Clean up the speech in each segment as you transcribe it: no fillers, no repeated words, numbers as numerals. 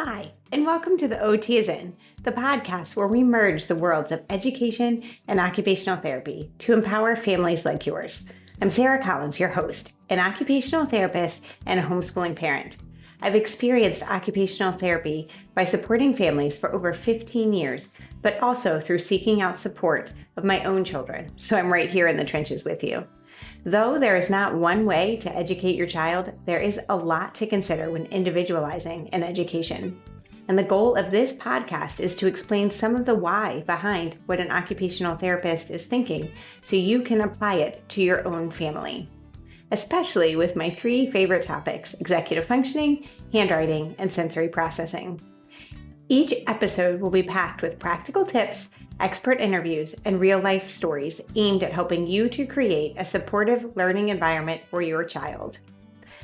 Hi, and welcome to The OT is In, the podcast where we merge the worlds of education and occupational therapy to empower families like yours. I'm Sarah Collins, your host, an occupational therapist and a homeschooling parent. I've experienced occupational therapy by supporting families for over 15 years, but also through seeking out support of my own children, so I'm right here in the trenches with you. Though there is not one way to educate your child, there is a lot to consider when individualizing an education. And the goal of this podcast is to explain some of the why behind what an occupational therapist is thinking so you can apply it to your own family. Especially with my three favorite topics: executive functioning, handwriting, and sensory processing. Each episode will be packed with practical tips, expert interviews, and real-life stories aimed at helping you to create a supportive learning environment for your child.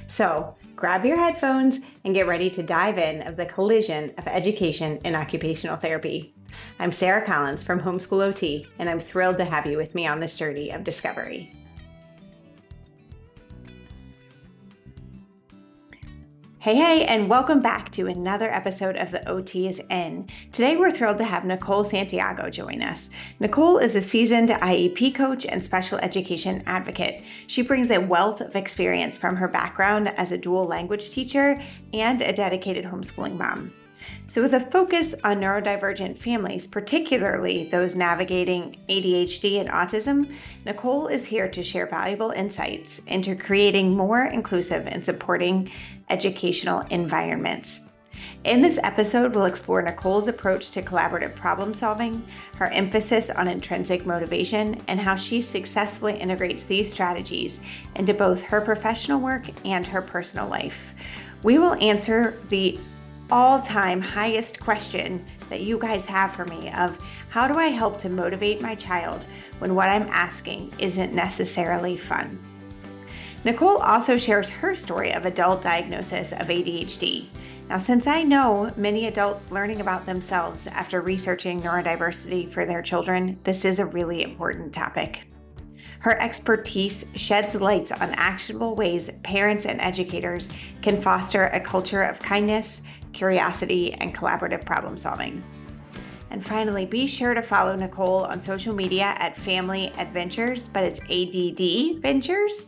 So, grab your headphones and get ready to dive in of the collision of education and occupational therapy. I'm Sarah Collins from Homeschool OT, and I'm thrilled to have you with me on this journey of discovery. Hey, and welcome back to another episode of The OT is In. Today, we're thrilled to have Nicole Santiago join us. Nicole is a seasoned IEP coach and special education advocate. She brings a wealth of experience from her background as a dual language teacher and a dedicated homeschooling mom. So with a focus on neurodivergent families, particularly those navigating ADHD and autism, Nicole is here to share valuable insights into creating more inclusive and supporting educational environments. In this episode, we'll explore Nicole's approach to collaborative problem solving, her emphasis on intrinsic motivation, and how she successfully integrates these strategies into both her professional work and her personal life. We will answer the all-time highest question that you guys have for me of how do I help to motivate my child when what I'm asking isn't necessarily fun. Nicole also shares her story of adult diagnosis of ADHD. Now, since I know many adults learning about themselves after researching neurodiversity for their children, this is a really important topic. Her expertise sheds light on actionable ways parents and educators can foster a culture of kindness, curiosity, and collaborative problem solving. And finally, be sure to follow Nicole on social media at Family Adventures, but it's ADD Ventures,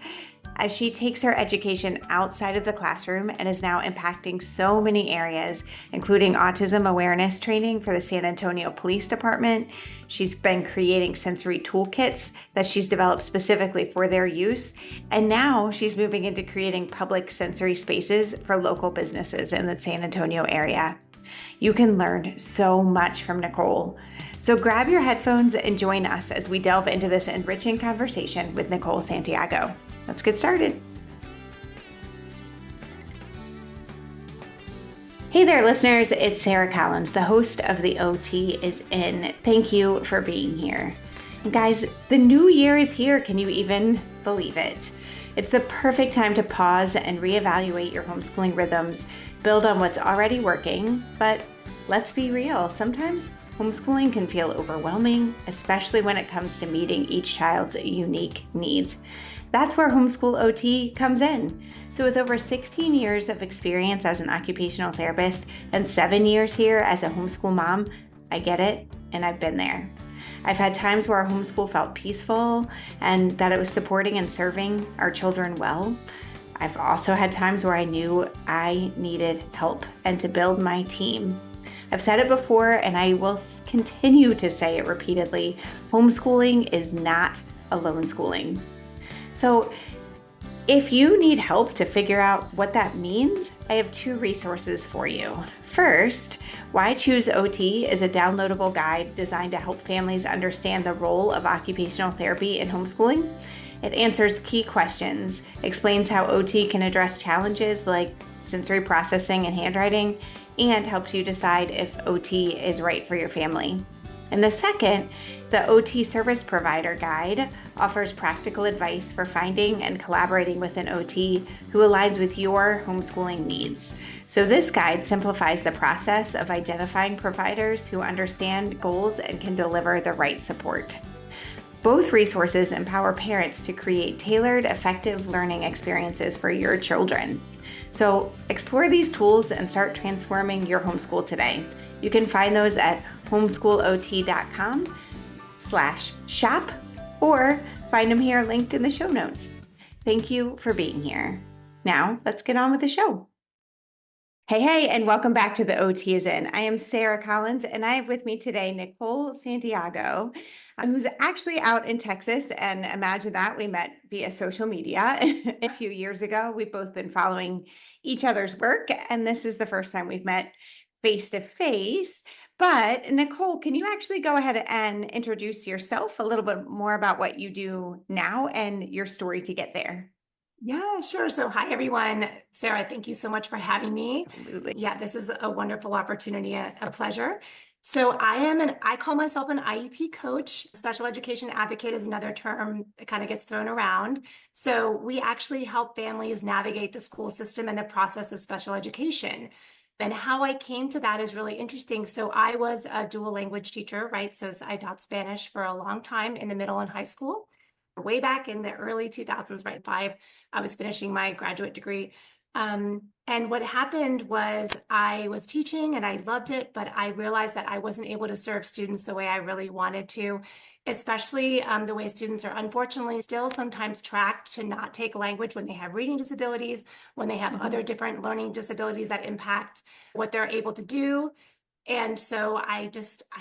as she takes her education outside of the classroom and is now impacting so many areas, including autism awareness training for the San Antonio Police Department. She's been creating sensory toolkits that she's developed specifically for their use. And now she's moving into creating public sensory spaces for local businesses in the San Antonio area. You can learn so much from Nicole. So grab your headphones and join us as we delve into this enriching conversation with Nicole Santiago. Let's get started. Hey there, listeners. It's Sarah Collins, the host of The OT is In. Thank you for being here. And guys, the new year is here. Can you even believe it? It's the perfect time to pause and reevaluate your homeschooling rhythms, build on what's already working, but let's be real. Sometimes homeschooling can feel overwhelming, especially when it comes to meeting each child's unique needs. That's where Homeschool OT comes in. So with over 16 years of experience as an occupational therapist and 7 years here as a homeschool mom, I get it, and I've been there. I've had times where our homeschool felt peaceful and that it was supporting and serving our children well. I've also had times where I knew I needed help and to build my team. I've said it before, and I will continue to say it repeatedly. Homeschooling is not alone schooling. So if you need help to figure out what that means, I have two resources for you. First, Why Choose OT is a downloadable guide designed to help families understand the role of occupational therapy in homeschooling. It answers key questions, explains how OT can address challenges like sensory processing and handwriting, and helps you decide if OT is right for your family. And the second, the OT Service Provider Guide, offers practical advice for finding and collaborating with an OT who aligns with your homeschooling needs. So this guide simplifies the process of identifying providers who understand goals and can deliver the right support. Both resources empower parents to create tailored, effective learning experiences for your children. So explore these tools and start transforming your homeschool today. You can find those at homeschoolot.com/shop or find them here linked in the show notes. Thank you for being here. Now let's get on with the show. Hey, and welcome back to the OT is In. I am Sarah Collins, and I have with me today Nicole Santiago, who's actually out in Texas. And imagine that we met via social media a few years ago. We've both been following each other's work, and this is the first time we've met face to face. But Nicole, can you actually go ahead and introduce yourself a little bit more about what you do now and your story to get there? Yeah, sure. So, hi, everyone. Sarah, thank you so much for having me. Absolutely. Yeah, this is a wonderful opportunity, a pleasure. So, I call myself an IEP coach. Special education advocate is another term that kind of gets thrown around. So, we actually help families navigate the school system and the process of special education. And how I came to that is really interesting. So, I was a dual language teacher, right? So, I taught Spanish for a long time in the middle and high school. Way back in the early 2000s, right? I was finishing my graduate degree. And what happened was I was teaching and I loved it, but I realized that I wasn't able to serve students the way I really wanted to, especially the way students are unfortunately still sometimes tracked to not take language when they have reading disabilities, when they have other different learning disabilities that impact what they're able to do. And so I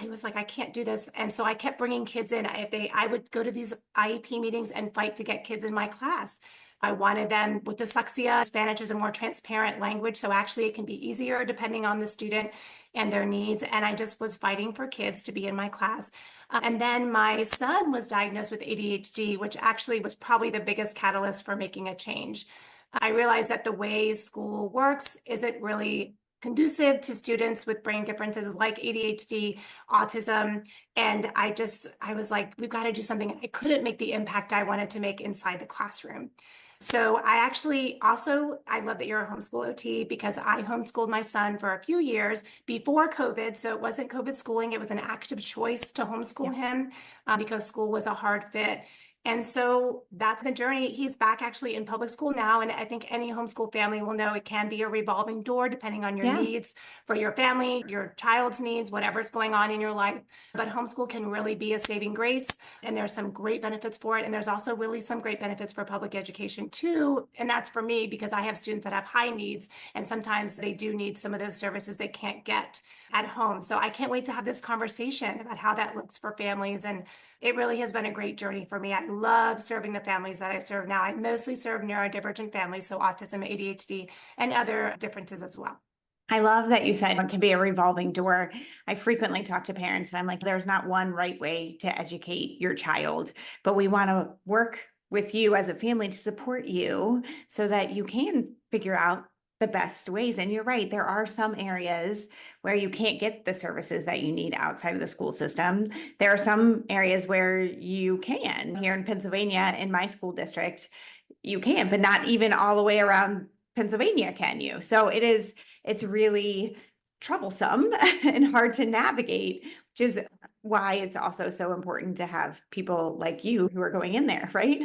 was like, I can't do this. And so I kept bringing kids in. I would go to these IEP meetings and fight to get kids in my class. I wanted them with dyslexia. Spanish is a more transparent language. So actually it can be easier depending on the student and their needs. And I just was fighting for kids to be in my class. And then my son was diagnosed with ADHD, which actually was probably the biggest catalyst for making a change. I realized that the way school works isn't really conducive to students with brain differences like ADHD, autism. And I was like, we've got to do something. I couldn't make the impact I wanted to make inside the classroom. So I actually also, I love that you're a homeschool OT because I homeschooled my son for a few years before COVID. So it wasn't COVID schooling. It was an active choice to homeschool him because school was a hard fit. And so that's the journey. He's back actually in public school now. And I think any homeschool family will know it can be a revolving door depending on your Yeah. needs for your family, your child's needs, whatever's going on in your life. But homeschool can really be a saving grace. And there's some great benefits for it. And there's also really some great benefits for public education too. And that's for me because I have students that have high needs. And sometimes they do need some of those services they can't get at home. So I can't wait to have this conversation about how that looks for families. And it really has been a great journey for me. I love serving the families that I serve now. I mostly serve neurodivergent families, so autism, ADHD, and other differences as well. I love that you said it can be a revolving door. I frequently talk to parents and I'm like, there's not one right way to educate your child, but we want to work with you as a family to support you so that you can figure out the best ways. And you're right, there are some areas where you can't get the services that you need outside of the school system. There are some areas where you can. Here in Pennsylvania, in my school district, you can, but not even all the way around Pennsylvania can you. So it's really troublesome and hard to navigate, which is why it's also so important to have people like you who are going in there, right?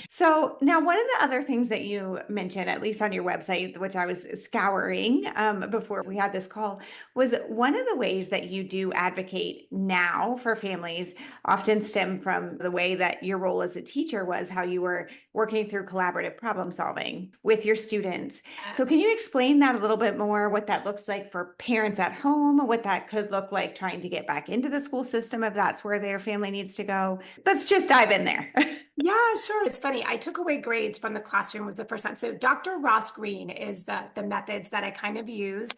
So now one of the other things that you mentioned, at least on your website, which I was scouring before we had this call, was one of the ways that you do advocate now for families often stem from the way that your role as a teacher was, how you were working through collaborative problem solving with your students. So can you explain that a little bit more, what that looks like for parents at home, what that could look like trying to get back into the school system if that's where their family needs to go? Let's just dive in there. Yeah, sure. It's funny. I took away grades from the classroom was the first time. So Dr. Ross Green is the methods that I kind of use.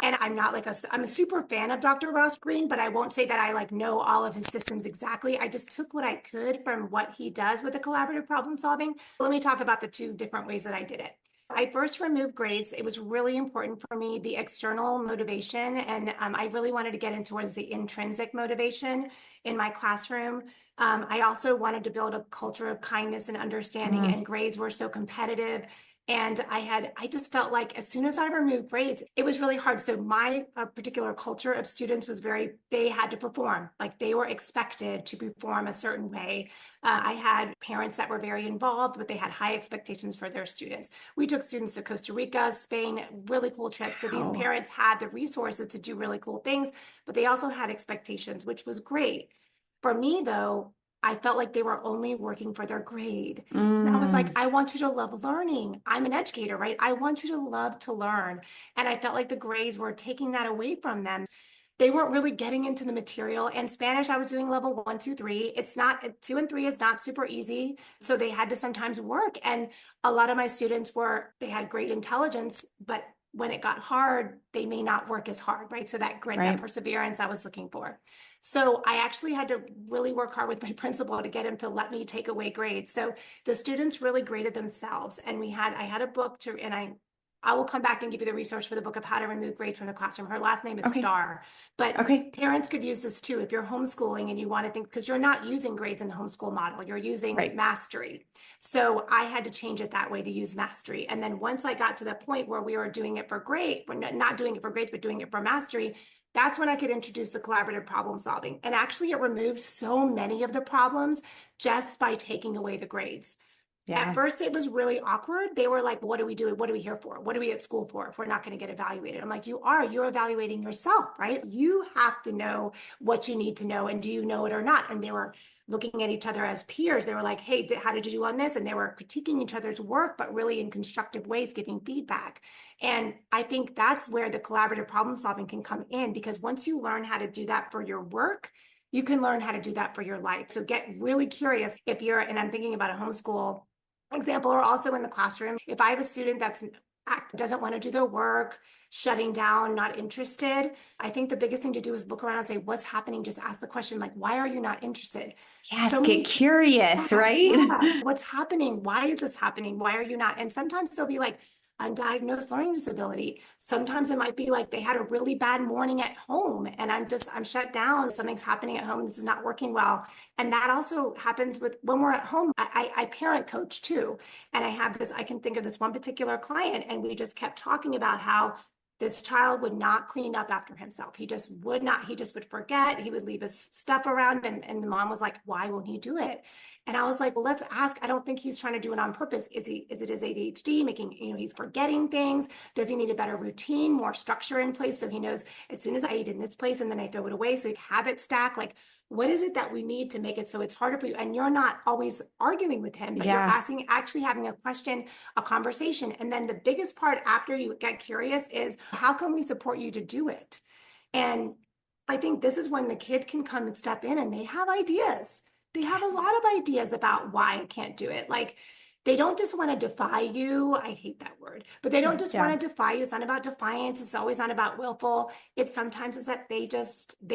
And I'm not like I'm a super fan of Dr. Ross Green, but I won't say that I like know all of his systems exactly. I just took what I could from what he does with the collaborative problem solving. Let me talk about the two different ways that I did it. I first removed grades. It was really important for me, the external motivation. And I really wanted to get in towards the intrinsic motivation in my classroom. I also wanted to build a culture of kindness and understanding, and grades were so competitive. And I just felt like as soon as I removed grades, it was really hard. So my particular culture of students was they had to perform, like they were expected to perform a certain way. I had parents that were very involved, but they had high expectations for their students. We took students to Costa Rica, Spain, really cool trips. So these Wow. parents had the resources to do really cool things, but they also had expectations, which was great. For me, though, I felt like they were only working for their grade. And I was like, Mm, I want you to love learning. I'm an educator, right? I want you to love to learn. And I felt like the grades were taking that away from them. They weren't really getting into the material. And Spanish, I was doing level 1, 2, 3. It's not, 2 and 3 is not super easy. So they had to sometimes work. And a lot of my students they had great intelligence, but when it got hard, they may not work as hard, right? So that grit, that right. perseverance I was looking for. So I actually had to really work hard with my principal to get him to let me take away grades. So the students really graded themselves. And I had a book and I will come back and give you the resource for the book of how to remove grades from the classroom. Her last name is Okay. Starr, but Okay. parents could use this too. If you're homeschooling and you want to think, because you're not using grades in the homeschool model, you're using Right. mastery. So I had to change it that way to use mastery. And then once I got to the point where we were doing it for grade, we're not doing it for grades, but doing it for mastery, that's when I could introduce the collaborative problem solving. And actually, it removed so many of the problems just by taking away the grades. At Yeah. first, it was really awkward. They were like, what do we do? What are we here for? What are we at school for if we're not going to get evaluated? I'm like, you're evaluating yourself, right? You have to know what you need to know. And do you know it or not? And they were looking at each other as peers. They were like, hey, how did you do on this? And they were critiquing each other's work, but really in constructive ways, giving feedback. And I think that's where the collaborative problem solving can come in, because once you learn how to do that for your work, you can learn how to do that for your life. So get really curious and I'm thinking about a homeschool example, or also in the classroom. If I have a student doesn't want to do their work, shutting down, not interested, I think the biggest thing to do is look around and say, what's happening? Just ask the question, like, why are you not interested? Yes. So Get many, curious, yeah, right? yeah. What's happening? Why is this happening? Why are you not? And sometimes they'll be like, undiagnosed learning disability. Sometimes it might be like they had a really bad morning at home and I'm shut down. Something's happening at home. This is not working well. And that also happens when we're at home. I parent coach too. And I can think of this one particular client, and we just kept talking about how this child would not clean up after himself. He just would not, he just would forget. He would leave his stuff around. And the mom was like, why won't he do it? And I was like, well, let's ask. I don't think he's trying to do it on purpose. Is it his ADHD making, he's forgetting things? Does he need a better routine, more structure in place? So he knows as soon as I eat in this place and then I throw it away. So habit stack, like, what is it that we need to make it so it's harder for you? And you're not always arguing with him, but you're Yeah. actually having a question, a conversation. And then the biggest part after you get curious is, how can we support you to do it? And I think this is when the kid can come and step in and they have ideas. They have a Yes. lot of ideas about why I can't do it. Like, they don't just want to defy you. I hate that word, but they don't just Yeah. want to defy you. It's not about defiance. It's always not about willful. It's sometimes is that they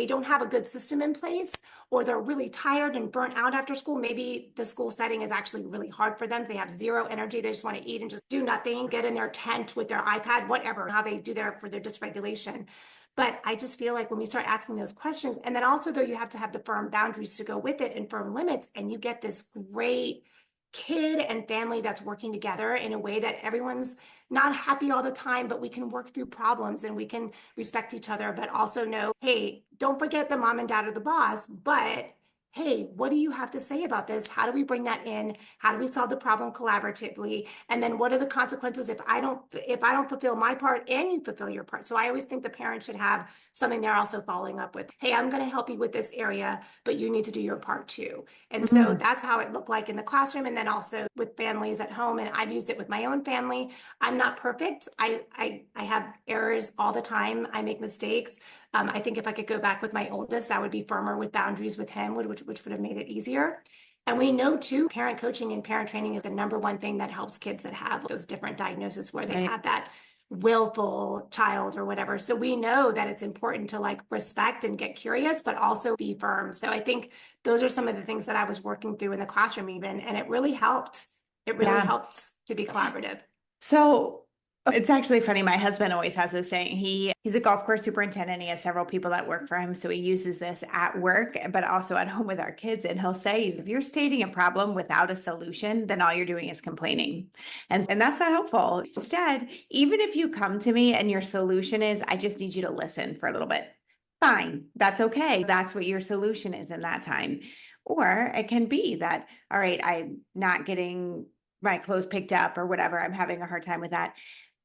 don't have a good system in place, or they're really tired and burnt out after school. Maybe the school setting is actually really hard for them. They have zero energy. They just want to eat and just do nothing, get in their tent with their iPad, whatever, how they do for their dysregulation. But I just feel like when we start asking those questions, and then also though, you have to have the firm boundaries to go with it and firm limits, and you get this great kid and family that's working together in a way that everyone's not happy all the time, but we can work through problems and we can respect each other, but also know, hey, don't forget the mom and dad are the boss, but hey, what do you have to say about this? How do we bring that in? How do we solve the problem collaboratively? And then what are the consequences if I don't fulfill my part and you fulfill your part? So I always think the parent should have something they're also following up with. Hey, I'm going to help you with this area, but you need to do your part too. And so Mm, that's how it looked like in the classroom, and then also with families at home. And I've used it with my own family. I'm not perfect. I have errors all the time. I make mistakes. I think if I could go back with my oldest, I would be firmer with boundaries with him, which would have made it easier. And we know too, parent coaching and parent training is the number one thing that helps kids that have those different diagnoses where they right. have that willful child or whatever. So we know that it's important to like respect and get curious, but also be firm. So I think those are some of the things that I was working through in the classroom even, and it really helped. It really Yeah. helped to be collaborative. So It's actually funny. My husband always has this saying. He's a golf course superintendent. He has several people that work for him. So he uses this at work, but also at home with our kids. And he'll say, if you're stating a problem without a solution, then all you're doing is complaining. And that's not helpful. Instead, even if you come to me and your solution is, I just need you to listen for a little bit, fine. That's okay. That's what your solution is in that time. Or it can be that, all right, I'm not getting my clothes picked up or whatever. I'm having a hard time with that.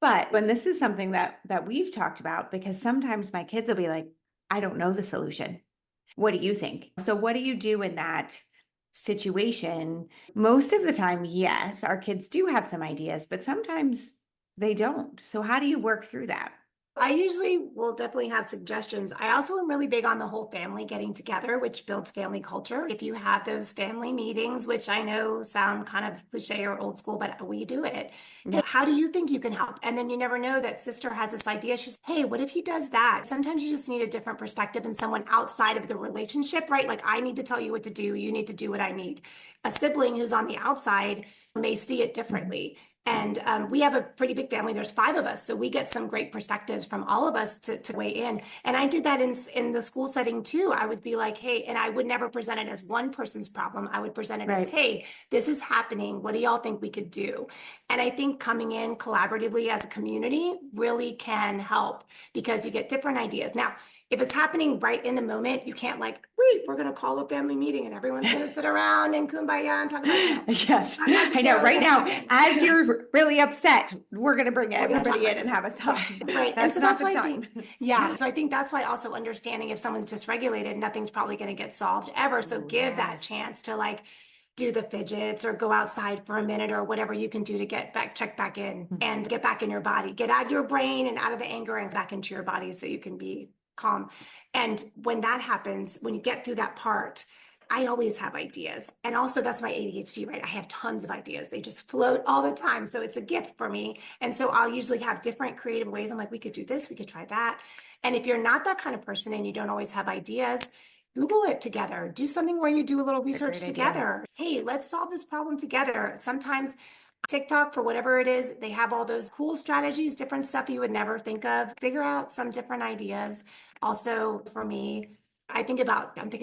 But when this is something that we've talked about, because sometimes my kids will be like, I don't know the solution. What do you think? So what do you do in that situation? Most of the time, yes, our kids do have some ideas, but sometimes they don't. So how do you work through that? I usually will definitely have suggestions. I also am really big on the whole family getting together, which builds family culture. If you have those family meetings, which I know sound kind of cliche or old school, but we do it. Hey, Yeah. how do you think you can help? And then you never know that sister has this idea. She's, hey, what if he does that? Sometimes you just need a different perspective and someone outside of the relationship, right? Like I need to tell you what to do. You need to do what I need. A sibling who's on the outside may see it differently. And we have a pretty big family. There's 5 of us. So we get some great perspectives from all of us to weigh in. And I did that in the school setting too. I would be like, hey, and I would never present it as one person's problem. I would present it as, Right. hey, this is happening. What do y'all think we could do? And I think coming in collaboratively as a community really can help because you get different ideas. Now, if it's happening right in the moment, you can't like, wait, we're going to call a family meeting and everyone's going to sit around and kumbaya and talk about, Yes, not I know. necessarily Right going to now, happen. as you're really upset, we're going to bring We're going to talk everybody about in and this. have us talk. Right. And That's so not that's the why I time. think, yeah. So I think that's why also understanding if someone's dysregulated, nothing's probably going to get solved ever. So Oh, give that yes. chance to like do the fidgets or go outside for a minute or whatever you can do to get back, check back in and get back in your body, get out of your brain and out of the anger and back into your body so you can be calm. And when that happens, when you get through that part, I always have ideas. And also that's my ADHD, right? I have tons of ideas. They just float all the time. So it's a gift for me. And so I'll usually have different creative ways. I'm like, we could do this, we could try that. And if you're not that kind of person and you don't always have ideas, Google it together. Do something where you do a little It's a research great idea. together. Hey, let's solve this problem together. Sometimes TikTok, for whatever it is, they have all those cool strategies, different stuff you would never think of. Figure out some different ideas. Also, for me, I'm thinking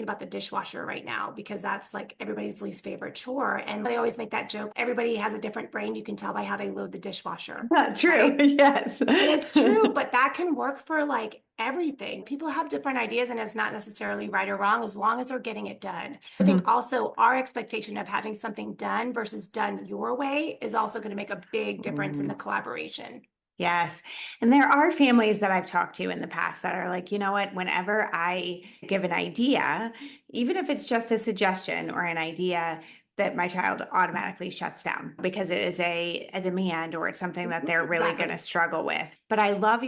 about the dishwasher right now because that's like everybody's least favorite chore. And they always make that joke. Everybody has a different brain. You can tell by how they load the dishwasher, Not true. right? Yes. And it's true, but that can work for like everything. People have different ideas and it's not necessarily right or wrong as long as they're getting it done. I think Mhm. also our expectation of having something done versus done your way is also going to make a big difference in the Mm. collaboration. Yes. And there are families that I've talked to in the past that are like, you know what, whenever I give an idea, even if it's just a suggestion or an idea, that my child automatically shuts down because it is a demand or it's something that they're really going to Exactly. struggle with. But I love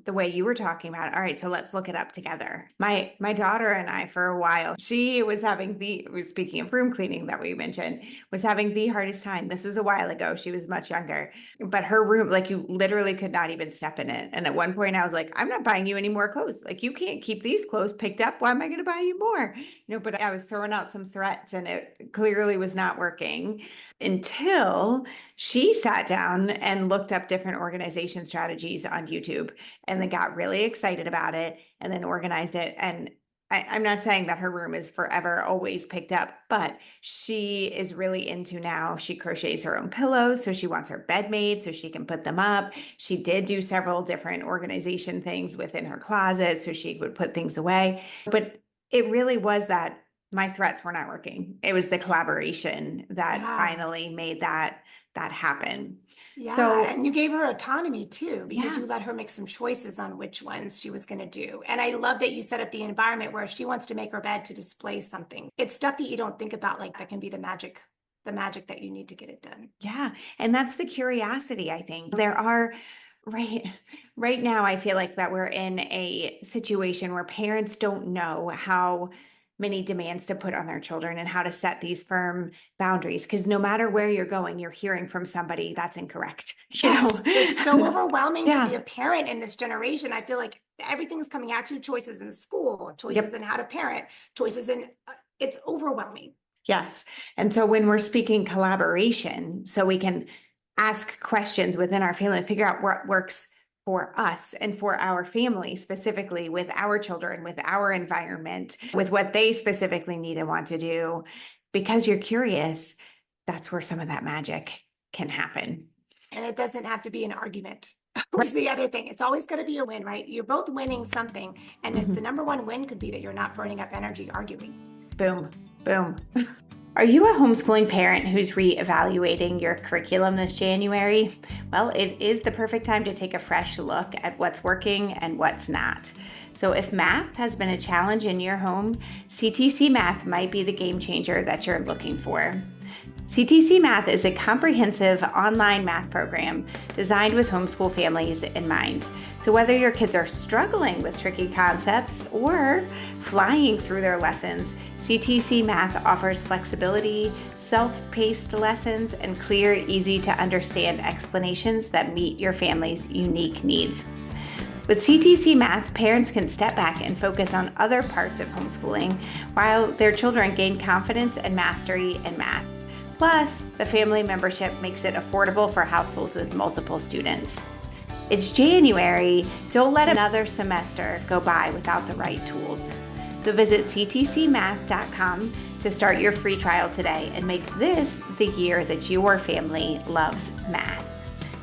the way you were talking about it. All right, so let's look it up together. My daughter and I, for a while, she was having speaking of room cleaning that we mentioned, was having the hardest time. This was a while ago. She was much younger, but her room, like you literally could not even step in it. And at one point I was like, I'm not buying you any more clothes. Like you can't keep these clothes picked up. Why am I going to buy you more? But I was throwing out some threats and it clearly was not working until she sat down and looked up different organization strategies on YouTube and then got really excited about it and then organized it. And I'm not saying that her room is forever always picked up, but she is really into now. She crochets her own pillows. So she wants her bed made so she can put them up. She did do several different organization things within her closet so she would put things away. But it really was that my threats were not working. It was the collaboration that Yeah. finally made that happen. Yeah, So and you gave her autonomy too, because yeah, you let her make some choices on which ones she was going to do. And I love that you set up the environment where she wants to make her bed to display something. It's stuff that you don't think about, like that can be the magic that you need to get it done. yeah. And that's the curiosity, I think. There are right right now I feel like that we're in a situation where parents don't know how many demands to put on their children and how to set these firm boundaries because no matter where you're going, you're hearing from somebody that's incorrect, you know. Yes, it's so overwhelming to be Yeah. a parent in this generation. I feel like everything's coming at you, choices in school, choices Yep. in how to parent, choices in it's overwhelming. Yes. And so when we're speaking collaboration, so we can ask questions within our family, figure out what works for us and for our family, specifically with our children, with our environment, with what they specifically need and want to do. Because you're curious, that's where some of that magic can happen. And it doesn't have to be an argument. Was the other thing. It's always going to be a win, right? You're both winning something. And the number one win could be that you're not burning up energy arguing. Boom, boom. Are you a homeschooling parent who's reevaluating your curriculum this January? Well, it is the perfect time to take a fresh look at what's working and what's not. So if math has been a challenge in your home, CTC Math might be the game changer that you're looking for. CTC Math is a comprehensive online math program designed with homeschool families in mind. So whether your kids are struggling with tricky concepts or flying through their lessons, CTC Math offers flexibility, self-paced lessons, and clear, easy to understand explanations that meet your family's unique needs. With CTC Math, parents can step back and focus on other parts of homeschooling while their children gain confidence and mastery in math. Plus, the family membership makes it affordable for households with multiple students. It's January. Don't let another semester go by without the right tools. So visit ctcmath.com to start your free trial today and make this the year that your family loves math.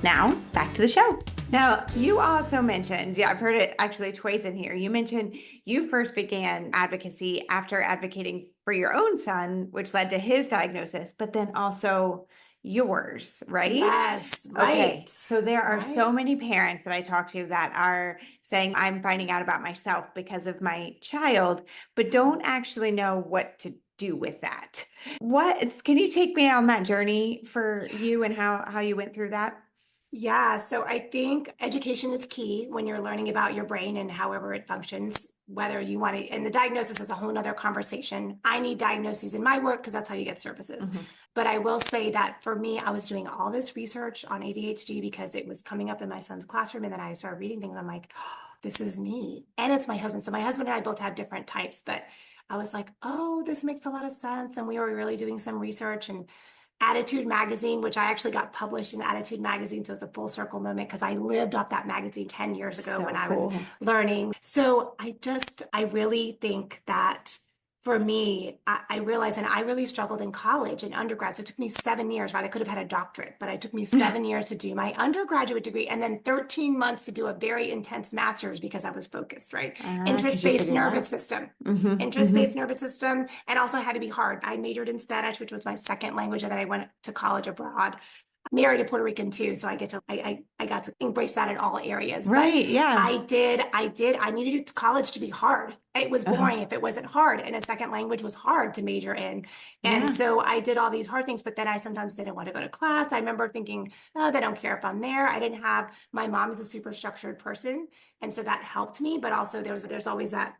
Now, back to the show. Now, you also mentioned, I've heard it actually twice in here. You mentioned you first began advocacy after advocating for your own son, which led to his diagnosis, but then also yours, right? Yes, right. Okay. So there are so many parents that I talk to that are saying, I'm finding out about myself because of my child, but don't actually know what to do with that. Can you take me on that journey for you and how you went through that? Yeah, so I think education is key when you're learning about your brain and however it functions, whether you want to, and the diagnosis is a whole nother conversation. I need diagnoses in my work because that's how you get services. But I will say that for me, I was doing all this research on ADHD because it was coming up in my son's classroom. And then I started reading things. I'm like, oh, this is me. And it's my husband. So my husband and I both have different types, but I was like, oh, this makes a lot of sense. And we were really doing some research, and Attitude Magazine, which I actually got published in Attitude Magazine. So it's a full circle moment because I lived off that magazine 10 years ago when I was learning. So I really think that for me, I realized, and I really struggled in college and undergrad. So it took me 7 years, right? I could have had a doctorate, but it took me 7 years to do my undergraduate degree and then 13 months to do a very intense master's because I was focused, right? Interest-based nervous system. Interest-based nervous system, and also had to be hard. I majored in Spanish, which was my second language, and then I went to college abroad. Married a Puerto Rican too, so I got to embrace that in all areas. Right, but yeah. I needed college to be hard. It was boring if it wasn't hard, and a second language was hard to major in. And so I did all these hard things, but then I sometimes didn't want to go to class. I remember thinking, oh, they don't care if I'm there. My mom is a super structured person, and so that helped me, but also there's always that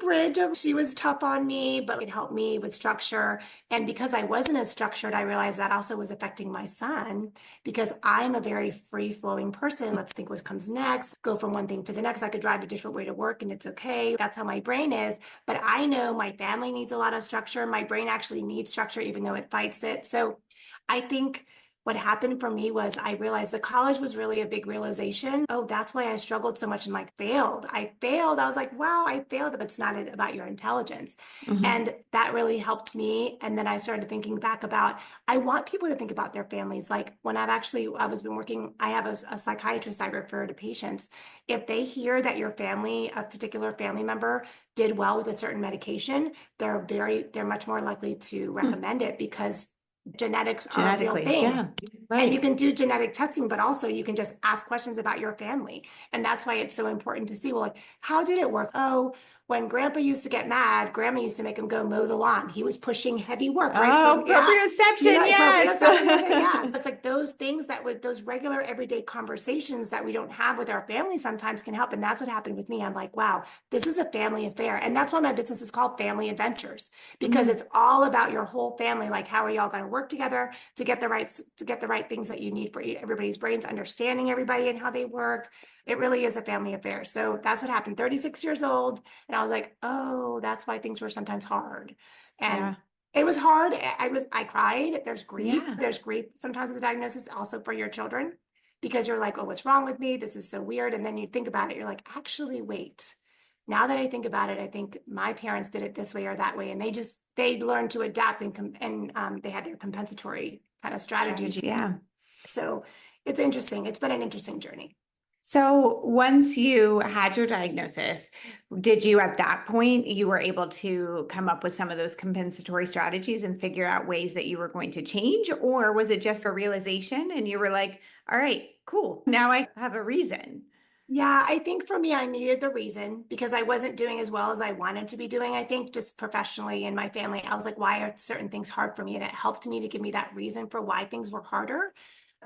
bridge of she was tough on me, but it helped me with structure. And because I wasn't as structured, I realized that also was affecting my son because I'm a very free-flowing person. Let's think what comes next, go from one thing to the next. I could drive a different way to work and it's okay. That's how my brain is. But I know my family needs a lot of structure. My brain actually needs structure, even though it fights it. So I think what happened for me was I realized the college was really a big realization. Oh, that's why I struggled so much and failed. I was like, wow, I failed, but it's not about your intelligence. And that really helped me. And then I started thinking back about, I want people to think about their families. Like when I was been working, I have a psychiatrist I refer to patients. If they hear that your family, a particular family member did well with a certain medication, they're much more likely to recommend it because genetics are a real thing. Yeah, right. And you can do genetic testing, but also you can just ask questions about your family. And that's why it's so important to see, well, how did it work? Oh, when grandpa used to get mad, grandma used to make him go mow the lawn. He was pushing heavy work, right? Oh, proprioception, yes. Yeah. So it's like those things those regular everyday conversations that we don't have with our family sometimes can help. And that's what happened with me. I'm like, wow, this is a family affair. And that's why my business is called Family Adventures, because it's all about your whole family. Like, how are y'all going to work together to get the right things that you need for everybody's brains, understanding everybody and how they work. It really is a family affair. So that's what happened. 36 years old. And I was like, oh, that's why things were sometimes hard. And It was hard. I cried. There's grief. Yeah. There's grief sometimes with the diagnosis also for your children because you're like, oh, what's wrong with me? This is so weird. And then you think about it, you're like, actually, wait. Now that I think about it, I think my parents did it this way or that way, and they learned to adapt and they had their compensatory kind of strategies. Strategy. Yeah. So it's interesting. It's been an interesting journey. So once you had your diagnosis, did you at that point you were able to come up with some of those compensatory strategies and figure out ways that you were going to change? Or was it just a realization and you were like, all right, cool. Now I have a reason. Yeah, I think for me, I needed the reason because I wasn't doing as well as I wanted to be doing. I think just professionally in my family, I was like, why are certain things hard for me? And it helped me to give me that reason for why things were harder.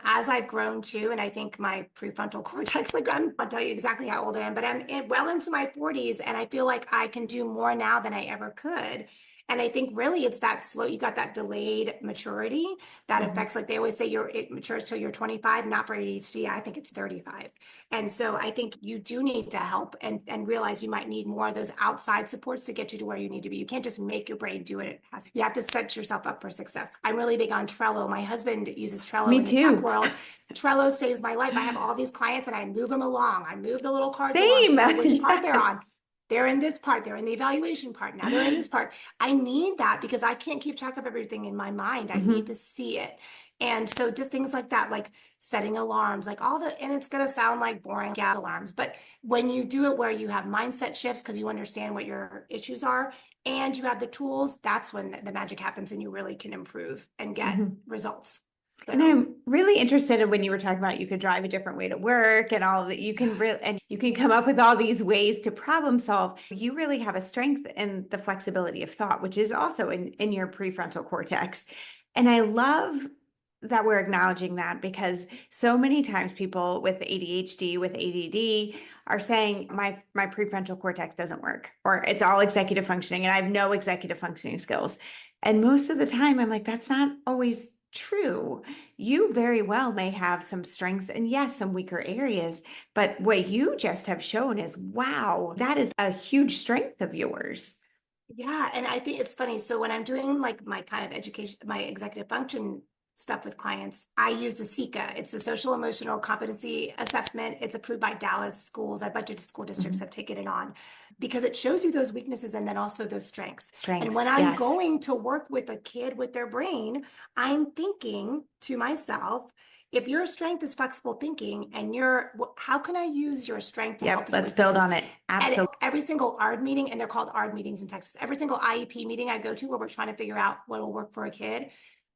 As I've grown too, and I think my prefrontal cortex, like I'll tell you exactly how old I am, but well into my 40s, and I feel like I can do more now than I ever could. And I think really it's that slow, you got that delayed maturity that Mhm. affects, like they always say, it matures till you're 25, not for ADHD. I think it's 35. And so I think you do need to help and realize you might need more of those outside supports to get you to where you need to be. You can't just make your brain do it. You have to set yourself up for success. I'm really big on Trello. My husband uses Trello Me in the tech too. world. Trello saves my life. I have all these clients and I move them along. I move the little cards along to Same. know which part they're Yes. on. They're in this part, they're in the evaluation part. Now they're in this part. I need that because I can't keep track of everything in my mind. I need Mhm. to see it. And so just things like that, like setting alarms, like all the, and it's going to sound like boring alarms, but when you do it where you have mindset shifts because you understand what your issues are and you have the tools, that's when the magic happens and you really can improve and get Mhm. results. And So, I'm really interested in when you were talking about you could drive a different way to work and all that you can really and you can come up with all these ways to problem solve. You really have a strength in the flexibility of thought, which is also in your prefrontal cortex. And I love that we're acknowledging that because so many times people with ADHD, with ADD are saying my prefrontal cortex doesn't work or it's all executive functioning and I have no executive functioning skills. And most of the time I'm like, that's not always true. You very well may have some strengths and yes, some weaker areas, but what you just have shown is wow, that is a huge strength of yours. yeah, and I think it's funny. So when I'm doing like my kind of education, my executive function stuff with clients, I use the SECA. It's the Social Emotional Competency Assessment. It's approved by Dallas schools. A bunch of school districts Mhm. have taken it on because it shows you those weaknesses and then also those strengths. And when Strengths, I'm yes. going to work with a kid with their brain, I'm thinking to myself, if your strength is flexible thinking and how can I use your strength to Yep, help you let's with this? build on it. And Absolutely. every single ARD meeting, and they're called ARD meetings in Texas, every single IEP meeting I go to where we're trying to figure out what will work for a kid,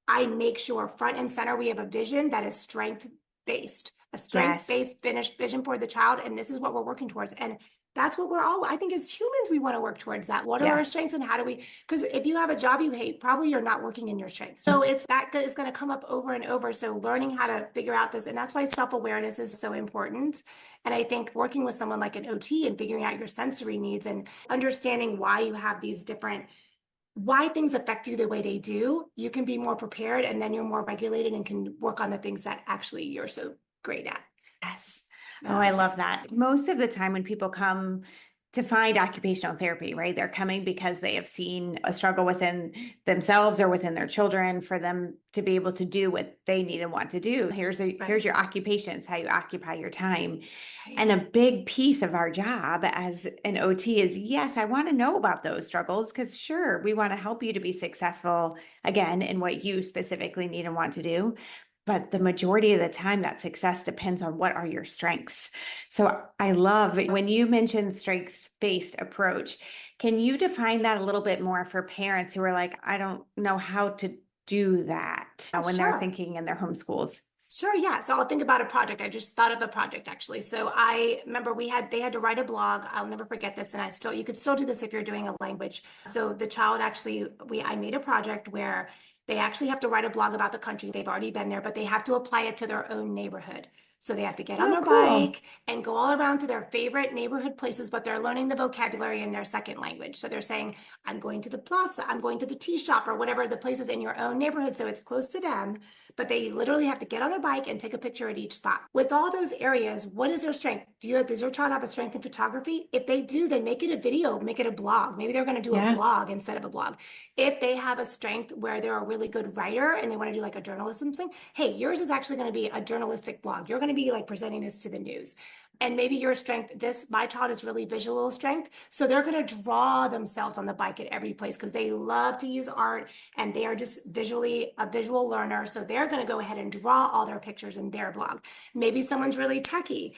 I make sure front and center we have a vision that is strength based, a strength Yes. based finished vision for the child. And this is what we're working towards. And that's what I think as humans, we want to work towards that. What are our Yes. strengths and how do we, because if you have a job you hate, probably you're not working in your strengths. So it's that is going to come up over and over. So learning how to figure out this, and that's why self-awareness is so important. And I think working with someone like an OT and figuring out your sensory needs and understanding why you have these different why things affect you the way they do, you can be more prepared and then you're more regulated and can work on the things that actually you're so great at. Yes. Oh, Yeah. I love that. Most of the time when people come to find occupational therapy, right, they're coming because they have seen a struggle within themselves or within their children for them to be able to do what they need and want to do. Here's Right. your occupation, it's how you occupy your time. Right. And a big piece of our job as an OT is yes, I want to know about those struggles because sure, we want to help you to be successful again in what you specifically need and want to do. But the majority of the time, that success depends on what are your strengths. So I love when you mentioned strengths-based approach. Can you define that a little bit more for parents who are like, I don't know how to do that when they're Sure. thinking in their homeschools? Sure, yeah. So I'll think about a project. I just thought of a project actually. So I remember they had to write a blog. I'll never forget this. And you could still do this if you're doing a language. So the child actually, I made a project where they actually have to write a blog about the country. They've already been there, but they have to apply it to their own neighborhood. So they have to get on Oh, their cool. bike and go all around to their favorite neighborhood places, but they're learning the vocabulary in their second language. So they're saying, I'm going to the plaza, I'm going to the tea shop, or whatever the place is in your own neighborhood. So it's close to them, but they literally have to get on their bike and take a picture at each stop. With all those areas, what is their strength? Does your child have a strength in photography? If they do, then make it a video, make it a blog. Maybe they're going to do a Yeah. vlog instead of a blog. If they have a strength where they're a really good writer and they want to do like a journalism thing, hey, yours is actually going to be a journalistic blog. You're going to be like presenting this to the news. And maybe your strength, my child is really visual strength. So they're going to draw themselves on the bike at every place because they love to use art and they are just visually a visual learner. So they're going to go ahead and draw all their pictures in their blog. Maybe someone's really techie.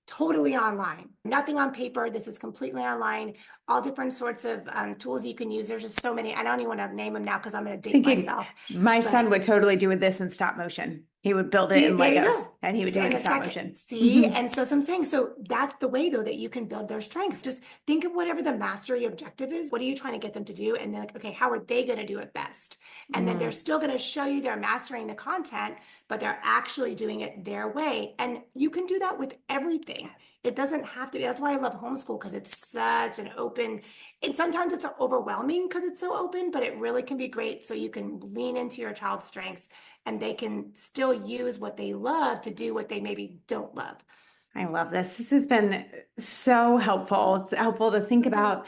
Totally online, nothing on paper. This is completely online. All different sorts of tools you can use. There's just so many. I don't even want to name them now because I'm going to date Thinking myself. my son But would totally do with this in stop motion. He would build it see, in there you Legos go. and he would do it And in the stop second, motion. see, and so I'm saying, so that's the way though that you can build their strengths. Just think of whatever the mastery objective is. What are you trying to get them to do? And then like, okay, how are they going to do it best? And then they're still going to show you they're mastering the content, but they're actually doing it their way. And you can do that with everything. It doesn't have to be. That's why I love homeschool because it's such an open, and sometimes it's overwhelming because it's so open, but it really can be great. So you can lean into your child's strengths and they can still use what they love to do what they maybe don't love. I love this. This has been so helpful. It's helpful to think about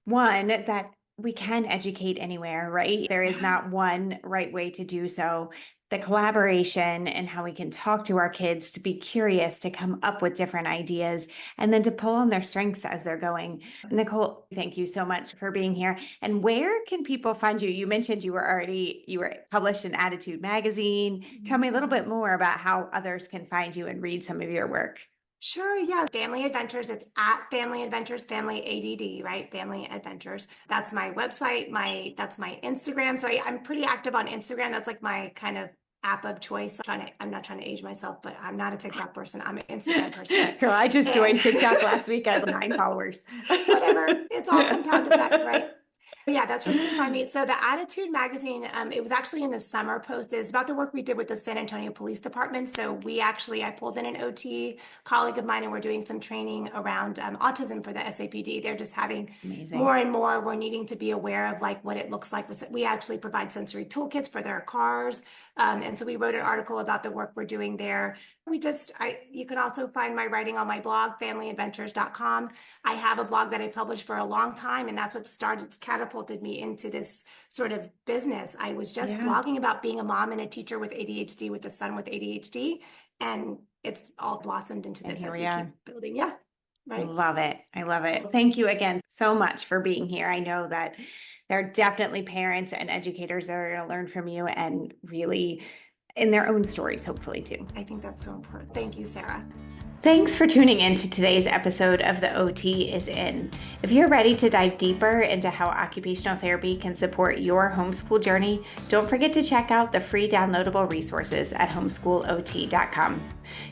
one, that we can educate anywhere, right? There is not one right way to do so. The collaboration and how we can talk to our kids to be curious, to come up with different ideas, and then to pull on their strengths as they're going. Nicole, thank you so much for being here. And where can people find you? You mentioned you were published in Attitude Magazine. Tell me a little bit more about how others can find you and read some of your work. Sure, yeah. Family Adventures, it's at Family Adventures, Family ADD, right? Family Adventures. That's my website, that's my Instagram. So I'm pretty active on Instagram. That's like my kind of app of choice. I'm not trying to age myself, but I'm not a TikTok person. I'm an Instagram person. Girl, I just joined TikTok last week. I have 9 followers. Whatever. It's all compound effect, right? Yeah, that's where you can find me. So the Attitude magazine, it was actually in the summer post. It's about the work we did with the San Antonio Police Department. So I pulled in an OT colleague of mine, and we're doing some training around autism for the SAPD. They're just having Amazing. more and more. We're needing to be aware of like what it looks like. We actually provide sensory toolkits for their cars. And so we wrote an article about the work we're doing there. You can also find my writing on my blog, familyadventures.com. I have a blog that I published for a long time, and that's what catapulted me into this sort of business. I was just blogging about being a mom and a teacher with ADHD, with a son with ADHD, and it's all blossomed into this as we keep building. Yeah, right. I love it. I love it. Thank you again so much for being here. I know that there are definitely parents and educators that are going to learn from you and really in their own stories, hopefully too. I think that's so important. Thank you, Sarah. Thanks for tuning in to today's episode of The OT is In. If you're ready to dive deeper into how occupational therapy can support your homeschool journey, don't forget to check out the free downloadable resources at homeschoolot.com.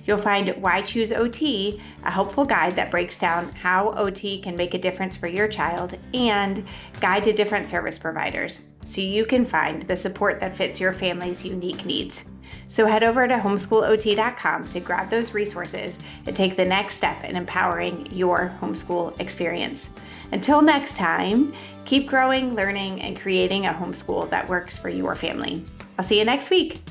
You'll find Why Choose OT, a helpful guide that breaks down how OT can make a difference for your child, and guide to different service providers, so you can find the support that fits your family's unique needs. So head over to homeschoolot.com to grab those resources and take the next step in empowering your homeschool experience. Until next time, keep growing, learning, and creating a homeschool that works for your family. I'll see you next week.